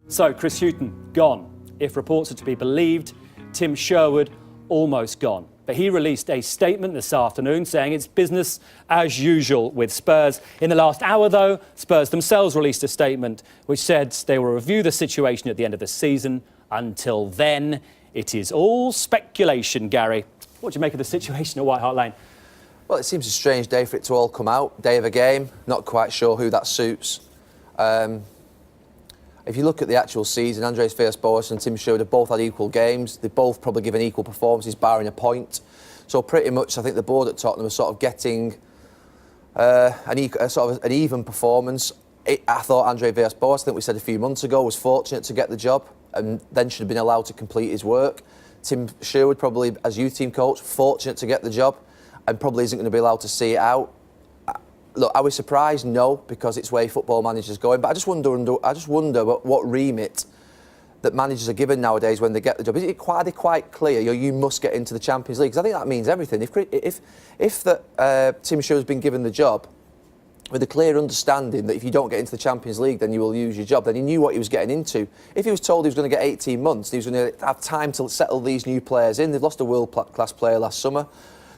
So, Chris Hughton, gone. If reports are to be believed, Tim Sherwood, almost gone. But he released a statement this afternoon saying it's business as usual with Spurs. In the last hour, though, Spurs themselves released a statement which said they will review the situation at the end of the season. Until then, it is all speculation, Gary. What do you make of the situation at White Hart Lane? Well, it seems a strange day for it to all come out. Day of a game, not quite sure who that suits. If you look at the actual season, Andreas Villas-Boas and Tim Sherwood have both had equal games. They've both probably given equal performances, barring a point. So pretty much, I think the board at Tottenham are sort of getting an even performance. I thought Andreas Villas-Boas, I think we said a few months ago, was fortunate to get the job and then should have been allowed to complete his work. Tim Sherwood, probably as youth team coach, fortunate to get the job and probably isn't going to be allowed to see it out. Look, are we surprised? No, because it's where football managers going. But I just wonder what remit that managers are given nowadays when they get the job. Is it quite clear? You must get into the Champions League. Because I think that means everything. If Tim Sherwood's been given the job with a clear understanding that if you don't get into the Champions League, then you will lose your job, then he knew what he was getting into. If he was told he was going to get 18 months, he was going to have time to settle these new players in. They've lost a world-class player last summer.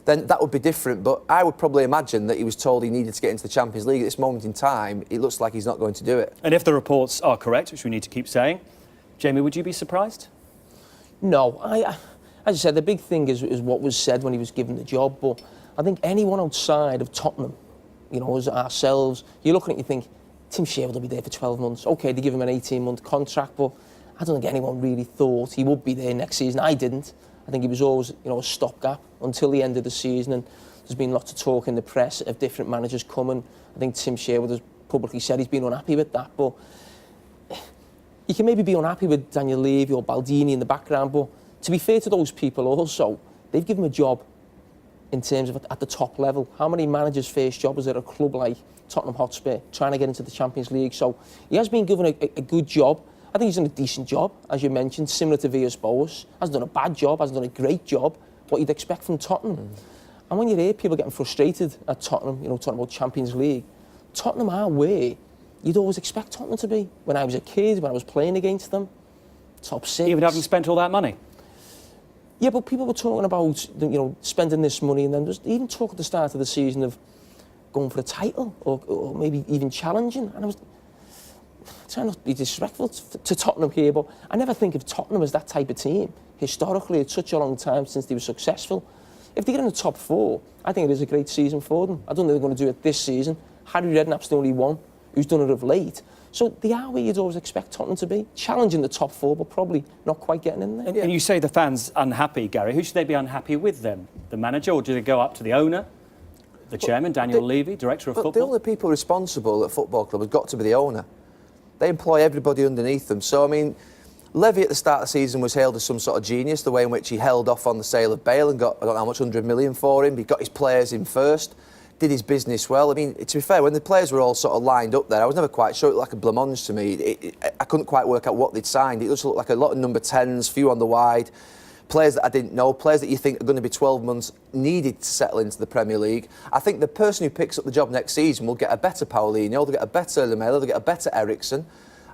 Then that would be different. But I would probably imagine that he was told he needed to get into the Champions League. At this moment in time, it looks like he's not going to do it. And if the reports are correct, which we need to keep saying, Jamie, would you be surprised? No. As I said, the big thing is what was said when he was given the job. But I think anyone outside of Tottenham, as ourselves, you're looking at it, you think, Tim Sherwood will be there for 12 months. OK, they give him an 18-month contract, but I don't think anyone really thought he would be there next season. I didn't. I think he was always, a stopgap until the end of the season, and there's been lots of talk in the press of different managers coming. I think Tim Sherwood has publicly said he's been unhappy with that, but you can maybe be unhappy with Daniel Levy or Baldini in the background, but to be fair to those people also, they've given him a job in terms of at the top level. How many managers' first job is at a club like Tottenham Hotspur trying to get into the Champions League? So he has been given a good job. I think he's done a decent job, as you mentioned, similar to Villas-Boas. Hasn't done a bad job, hasn't done a great job, what you'd expect from Tottenham. And when you hear people getting frustrated at Tottenham, talking about Champions League, Tottenham are where you'd always expect Tottenham to be. When I was a kid, when I was playing against them, top six. Even having spent all that money? Yeah, but people were talking about, spending this money, and then just even talk at the start of the season of going for a title or maybe even challenging. And I was trying not to be disrespectful to Tottenham here, but I never think of Tottenham as that type of team. Historically, it's such a long time since they were successful. If they get in the top four, I think it is a great season for them. I don't think they're going to do it this season. Harry Redknapp's the only one who's done it of late. So they are where you'd always expect Tottenham to be, challenging the top four, but probably not quite getting in there. And you say the fans unhappy, Gary. Who should they be unhappy with then? The manager, or do they go up to the owner, the chairman, Daniel Levy, director of football? The only people responsible at football club has got to be the owner. They employ everybody underneath them. So, Levy at the start of the season was hailed as some sort of genius, the way in which he held off on the sale of Bale and got, I don't know how much, 100 million for him. He got his players in first, did his business well. To be fair, when the players were all sort of lined up there, I was never quite sure. It looked like a blancmange to me. I couldn't quite work out what they'd signed. It just looked like a lot of number 10s, few on the wide. Players that I didn't know, players that you think are going to be 12 months needed to settle into the Premier League. I think the person who picks up the job next season will get a better Paulinho, they'll get a better Lamela, they'll get a better Eriksen.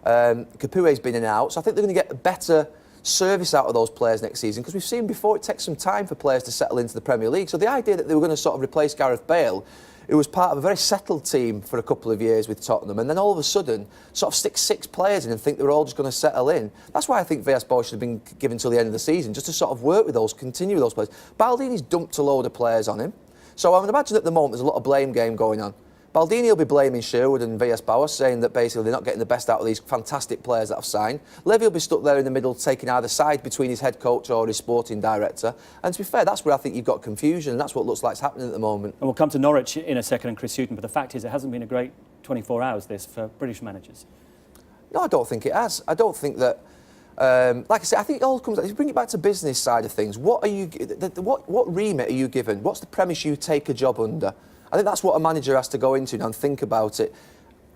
Capue's been in and out, so I think they're going to get a better service out of those players next season, because we've seen before it takes some time for players to settle into the Premier League. So the idea that they were going to sort of replace Gareth Bale, who was part of a very settled team for a couple of years with Tottenham, and then all of a sudden sort of stick 6 players in and think they were all just going to settle in. That's why I think Villas-Boas should have been given till the end of the season, just to sort of work with those, continue with those players. Baldini's dumped a load of players on him. So I would imagine at the moment there's a lot of blame game going on. Baldini will be blaming Sherwood and Villas-Boas, saying that basically they're not getting the best out of these fantastic players that have signed. Levy will be stuck there in the middle, taking either side between his head coach or his sporting director. And to be fair, that's where I think you've got confusion, and that's what looks like it's happening at the moment. And we'll come to Norwich in a second and Chris Hughton, but the fact is it hasn't been a great 24 hours, this, for British managers. No, I don't think it has. I don't think that... like I said, I think it all comes... If you bring it back to business side of things, what remit are you given? What's the premise you take a job under? I think that's what a manager has to go into now and think about it.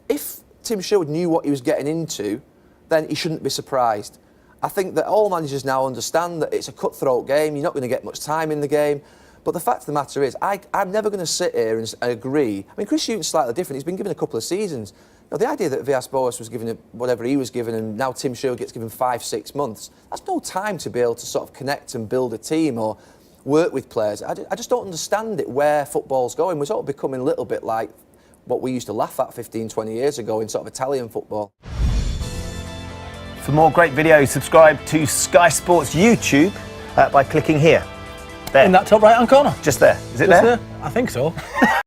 If Tim Sherwood knew what he was getting into, then he shouldn't be surprised. I think that all managers now understand that it's a cutthroat game, you're not going to get much time in the game. But the fact of the matter is, I'm never going to sit here and agree. Chris Hughton's slightly different. He's been given a couple of seasons. Now, the idea that Villas-Boas was given whatever he was given and now Tim Sherwood gets given 5-6 months, that's no time to be able to sort of connect and build a team or work with players. I just don't understand it, where football's going. We're sort of becoming a little bit like what we used to laugh at 15, 20 years ago in sort of Italian football. For more great videos, subscribe to Sky Sports YouTube by clicking here. There. In that top right-hand corner. Just there. Is it Just there? there? I think so.